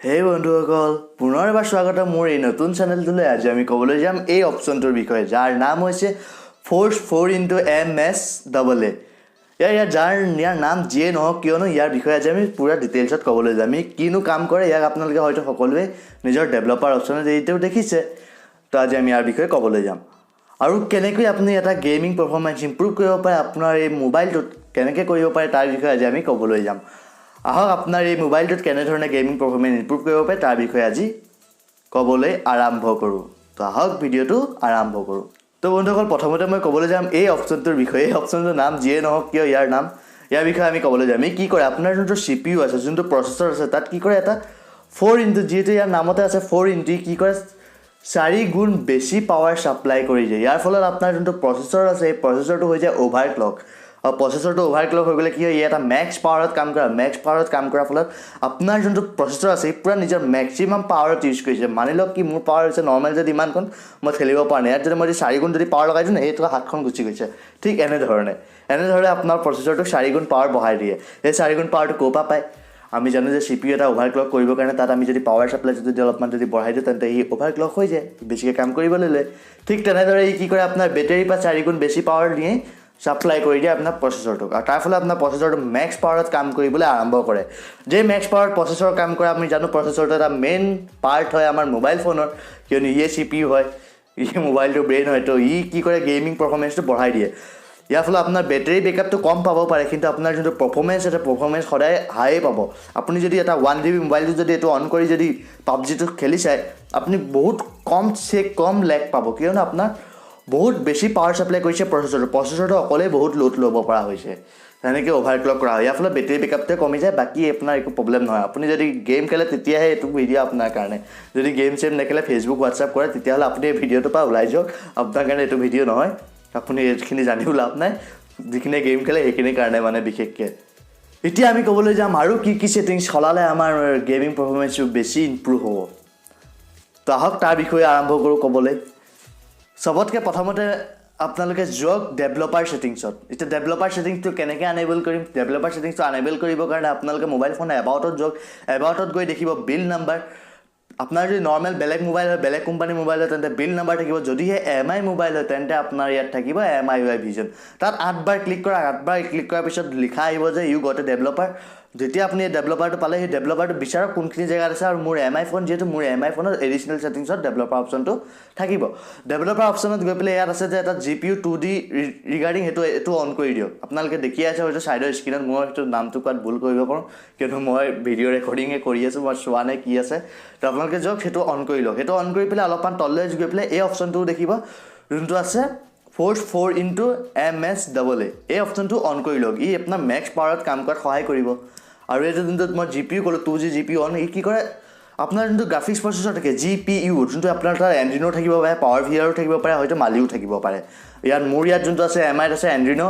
হে বন্ধুসকল, পুনৰ এবাৰ স্বাগতম মোৰ এই নতুন চেনেলটোলৈ। আজি আমি ক'বলৈ যাম এই অপশ্যনটোৰ বিষয়ে, যাৰ নাম হৈছে ফ'ৰ্চ 4 MsAA। ইয়াৰ নাম যিয়ে নহওক কিয়নো ইয়াৰ বিষয়ে আজি আমি পুৰা ডিটেইলছত ক'বলৈ যাম। কিনো কাম কৰে ইয়াক আপোনালোকে হয়তো সকলোৱে নিজৰ ডেভেলপাৰ অপশ্যনত এতিয়াও দেখিছে। তো আজি আমি ইয়াৰ বিষয়ে ক'বলৈ যাম আৰু কেনেকৈ আপুনি এটা গেমিং পাৰফৰ্মেঞ্চ ইম্প্ৰুভ কৰিব পাৰে, আপোনাৰ এই মোবাইলটোত কেনেকৈ কৰিব পাৰে তাৰ বিষয়ে আজি আমি ক'বলৈ যাম। আহক আপোনাৰ এই মোবাইলটোত কেনেধৰণে গেমিং পাৰফৰ্মেঞ্চ ইম্প্ৰুভ কৰিব পাৰে তাৰ বিষয়ে আজি ক'বলৈ আৰম্ভ কৰোঁ। তো আহক ভিডিঅ'টো আৰম্ভ কৰোঁ। তো বন্ধুসকল, প্ৰথমতে মই ক'বলৈ যাম এই অপশ্যনটোৰ বিষয়ে। এই অপশ্যনটোৰ নাম যিয়ে নহওক কিয় ইয়াৰ বিষয়ে আমি ক'বলৈ যাম। কি কৰে আপোনাৰ যোনটো CPU আছে, যোনটো প্ৰচেছৰ আছে, তাত কি কৰে এটা 4 যিহেতু ইয়াৰ নামতে আছে 4 কি কৰে 4 গুণ বেছি পাৱাৰ ছাপ্লাই কৰি দিয়ে। ইয়াৰ ফলত আপোনাৰ যোনটো প্ৰচেছৰ আছে এই প্ৰচেছৰটো হৈ যায় অ'ভাৰক্লক। আৰু প্ৰচেছৰটো অ'ভাৰক্লক হৈ গ'লে কি হয়, এটা মেক্স পাৱাৰত কাম কৰাৰ ফলত আপোনাৰ যোনটো প্ৰচেছৰ আছে পূৰা নিজৰ মেক্সিমাম পাৱাৰত ইউজ কৰিছে। মানি লওক কি মোৰ পাৱাৰ হৈছে নৰ্মেল যদি ইমানখন মই খেলিব পৰা নাই, ইয়াত যদি মই 4 গুণ যদি পাৱাৰ লগাই দিওঁ এইটো হাতখন গুচি গৈছে। ঠিক এনেধৰণে আপোনাৰ প্ৰচেছৰটোক 4 গুণ পাৱাৰ বঢ়াই দিয়ে। এই 4 গুণ পাৱাৰটো ক'ৰ পৰা পায়? আমি জানো যে CPU এটা অ'ভাৰক্লক কৰিবৰ কাৰণে তাত আমি যদি পাৱাৰ ছাপ্লাই যদি অলপমান যদি বঢ়াই দিওঁ তেন্তে ই অ'ভাৰক্লক হৈ যায়, বেছিকৈ কাম কৰিবলৈ লয়। ঠিক তেনেদৰে ই কি কৰে আপোনাৰ বেটেৰীৰ পৰা 4 গুণ বেছি পাৱাৰ দিয়ে ছাপ্লাই কৰি দিয়ে আপোনাৰ প্ৰচেছৰটোক, আৰু তাৰ ফলত আপোনাৰ প্ৰচেছৰটো মেক্স পাৱাৰত কাম কৰিবলৈ আৰম্ভ কৰে। যে মেক্স পাৱাৰত প্ৰচেছৰ কাম কৰে, আমি জানো প্ৰচেছৰটো এটা মেইন পাৰ্ট হয় আমাৰ মোবাইল ফোনৰ, কিয়নো ইয়ে CPU হয়, ই মোবাইলটোৰ ব্ৰেইন হয়। তো ই কি কৰে গেমিং পাৰফৰ্মেঞ্চটো বঢ়াই দিয়ে। ইয়াৰ ফলত আপোনাৰ বেটেৰী বেকআপটো কম পাব পাৰে, কিন্তু আপোনাৰ যোনটো পাৰফৰ্মেঞ্চ আছে পাৰফৰ্মেঞ্চ সদায় হাই পাব। আপুনি যদি এটা 1 GB মোবাইলটো যদি এইটো অন কৰি যদি PUBGটো খেলি চায়, আপুনি বহুত কম লেগ পাব, কিয়নো আপোনাৰ বহুত বেছি পাৱাৰ ছাপ্লাই কৰিছে প্ৰচেছৰটো অকলেই বহুত লোড ল'ব পৰা হৈছে। তেনেকৈ অ'ভাৰক্লক কৰা হয়। ইয়াৰ ফলত বেটেৰী বেকআপটোৱে কমি যায়, বাকী আপোনাৰ একো প্ৰব্লেম নহয়। আপুনি যদি গেম খেলে তেতিয়াহে এইটো ভিডিঅ' আপোনাৰ কাৰণে। যদি গেম চেম নেখেলে, ফেচবুক হোৱাটছআপ কৰে, তেতিয়াহ'লে আপুনি এই ভিডিঅ'টোৰ পৰা ওলাই যাওক। আপোনাৰ কাৰণে এইটো ভিডিঅ' নহয়, আপুনি এইখিনি জানিও লাভ নাই। যিখিনিয়ে গেম খেলে সেইখিনিৰ কাৰণে মানে বিশেষকৈ। এতিয়া আমি ক'বলৈ যাম আৰু কি ছেটিংছ সলালে আমাৰ গেমিং পাৰফৰ্মেঞ্চটো বেছি ইম্প্ৰুভ হ'ব। তো আহক তাৰ বিষয়ে আৰম্ভ কৰোঁ ক'বলৈ। চবতকৈ প্ৰথমতে আপোনালোকে যাওক ডেভেলপাৰ ছেটিংছত। এতিয়া ডেভেলপাৰ ছেটিংছটো কেনেকৈ আনেবল কৰিম? ডেভেলপাৰ ছেটিংছটো আনেবল কৰিবৰ কাৰণে আপোনালোকে মোবাইল ফোনৰ এবাউটত যাওক। এবাউটত গৈ দেখিব বিল নাম্বাৰ। আপোনাৰ যদি নৰ্মেল বেলেগ মোবাইল হয়, বেলেগ কোম্পানীৰ মোবাইল হয়, তেন্তে বিল নাম্বাৰ থাকিব। যদিহে MI মোবাইল হয় তেন্তে আপোনাৰ ইয়াত থাকিব MIUI ভিজন। তাত 8 বাৰ ক্লিক কৰাৰ পিছত লিখা আহিব যে ইউ গট এ ডেভেলপাৰ। যেতিয়া আপুনি এই ডেভেলপাৰটো পালে, সেই ডেভেলপাৰটো বিচাৰক কোনখিনি জেগাত আছে। আৰু মোৰ MI ফোন, যিহেতু মোৰ MI ফোনত এডিশ্যনেল ছেটিংছত ডেভেলপাৰ অপশ্যনটো থাকিব। ডেভেলপাৰ অপশ্যনত গৈ পেলাই ইয়াত আছে যে এটা GPU 2D ৰিগাৰ্ডিং, এইটো অন কৰি দিয়ক। আপোনালোকে দেখি আছে হয়তো ছাইডৰ স্ক্ৰীণত, মই সেইটো নামটো কোৱাত ভুল কৰিব পাৰোঁ, কিয়নো মই ভিডিঅ' ৰেকৰ্ডিঙে কৰি আছোঁ, মই চোৱা নাই কি আছে। তো আপোনালোকে যাওক সেইটো অন কৰি লওক। সেইটো অন কৰি পেলাই অলপমান তললৈ গৈ পেলাই এই অপশ্যনটোও দেখিব, যোনটো আছে ফ'ৰ্চ 4 MsAA। এই অপশ্যনটো অন কৰি লওক। ই আপোনাৰ মেক্স পাৱাৰত কাম কৰাত সহায় কৰিব। আৰু এইটো যোনটো মই GPU ক'লোঁ 2G GPU অন, ই কি কৰে আপোনাৰ যোনটো গ্ৰাফিক্স প্ৰচেছৰ থাকে GPU, যোনটো আপোনাৰ তাত এণ্ড্ৰিনো থাকিব পাৰে, পাৱাৰ ভিআৰো থাকিব পাৰে, হয়তো মালিও থাকিব পাৰে। মোৰ ইয়াত যোনটো আছে MIত আছে এণ্ড্ৰিনো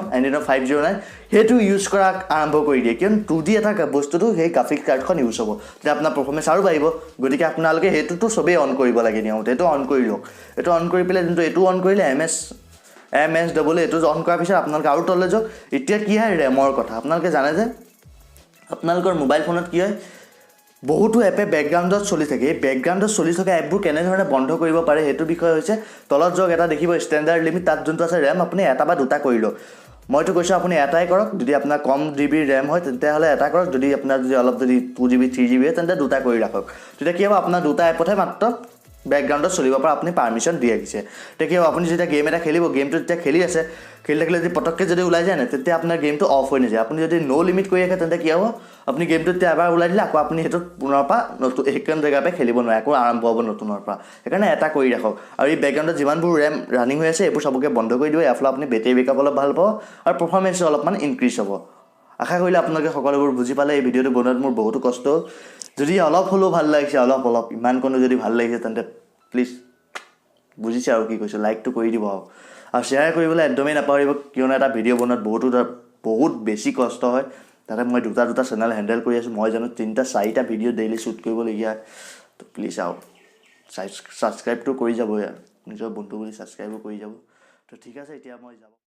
509, সেইটো ইউজ কৰা আৰম্ভ কৰি দিয়ে, কিয়নো 2D এটা বস্তুটো সেই গ্ৰাফিক্স কাৰ্ডখন ইউজ হ'ব, তেতিয়া আপোনাৰ পাৰফৰ্মেঞ্চ আৰু বাঢ়িব। গতিকে আপোনালোকে সেইটোতো চবেই অন কৰিব লাগে নিয়মতে। এইটো অন কৰি লওক। এইটো অন কৰি পেলাই যোনটো এইটো অন কৰিলে MsAA, এইটো অন কৰাৰ পিছত আপোনালোকে আৰু তললৈ যাওক। এতিয়া কি হয় ৰেমৰ কথা। আপোনালোকে জানে যে আপোনালোকৰ মোবাইল ফোনত কি হয়, বহুতো এপে বেকগ্ৰাউণ্ডত চলি থাকে। এই বেকগ্ৰাউণ্ডত চলি থকা এপবোৰ কেনেধৰণে বন্ধ কৰিব পাৰে সেইটো বিষয় হৈছে, তলত যাওক এটা দেখিব ষ্টেণ্ডাৰ্ড লিমিট, তাত যোনটো আছে ৰেম, আপুনি এটা বা দুটা কৰি লওক। মইতো কৈছোঁ আপুনি এটাই কৰক। যদি আপোনাৰ কম GB ৰেম হয় তেতিয়াহ'লে এটা কৰক। যদি আপোনাৰ অলপ 2 GB 3 GB হয় তেন্তে দুটা কৰি ৰাখক। তেতিয়া কি হ'ব, আপোনাৰ দুটা এপতহে মাত্ৰ বেকগ্ৰাউণ্ডত চলিব পৰা আপুনি পাৰ্মিশ্যন দি ৰাখিছে। তেতিয়া কি হ'ব, আপুনি যেতিয়া গেম এটা খেলিব, গেমটো যেতিয়া খেলি থাকিলে যদি পটককৈ যদি ওলাই যায় নাই, তেতিয়া আপোনাৰ গেমটো অফ হৈ নাযায়। আপুনি যদি ন' লিমিট কৰি ৰাখে তেন্তে কি হ'ব, আপুনি গেমটো তেতিয়া এবাৰ ওলাই দিলে আকৌ আপুনি সেইটো পুনৰ পৰা সেইখন জেগাৰ পৰা খেলিব নোৱাৰে, আকৌ আৰম্ভ হ'ব নতুনৰ পৰা। সেইকাৰণে এটা কৰি ৰাখক। আৰু এই বেকগ্ৰাউণ্ডত যিমানবোৰ ৰেম ৰানিং হৈ আছে এইবোৰ চবকে বন্ধ কৰি দিব। ইয়াৰ ফলত আপুনি বেটেৰী বেকআপ অলপ ভাল পাব আৰু পাৰফৰ্মেঞ্চো অলপমান ইনক্ৰিজ হ'ব। আশা কৰিলে আপোনালোকে সকলোবোৰ বুজি পালে। এই ভিডিঅ'টো বনোৱাত মোৰ বহুতো কষ্ট হ'ল। যদি অলপ হ'লেও ভাল লাগিছে, অলপ ইমানকণো যদি ভাল লাগিছে তেন্তে প্লিজ, বুজিছে আৰু কি কৈছোঁ, লাইকটো কৰি দিব। আৰু শ্বেয়াৰ কৰিবলৈ একদমেই নাপাহৰিব, কিয়নো এটা ভিডিঅ' বনোৱাত বহুত বেছি কষ্ট হয়। তাতে মই দুটা চেনেল হেণ্ডেল কৰি আছোঁ। মই জানো 3-4টা ভিডিঅ' ডেইলি শ্বুট কৰিবলগীয়া হয়। তো প্লিজ আৰু ছাবস্ক্ৰাইবটো কৰি যাব, নিজৰ বন্ধু বুলি ছাবস্ক্ৰাইবো কৰি যাব। তো ঠিক আছে, এতিয়া মই যাব।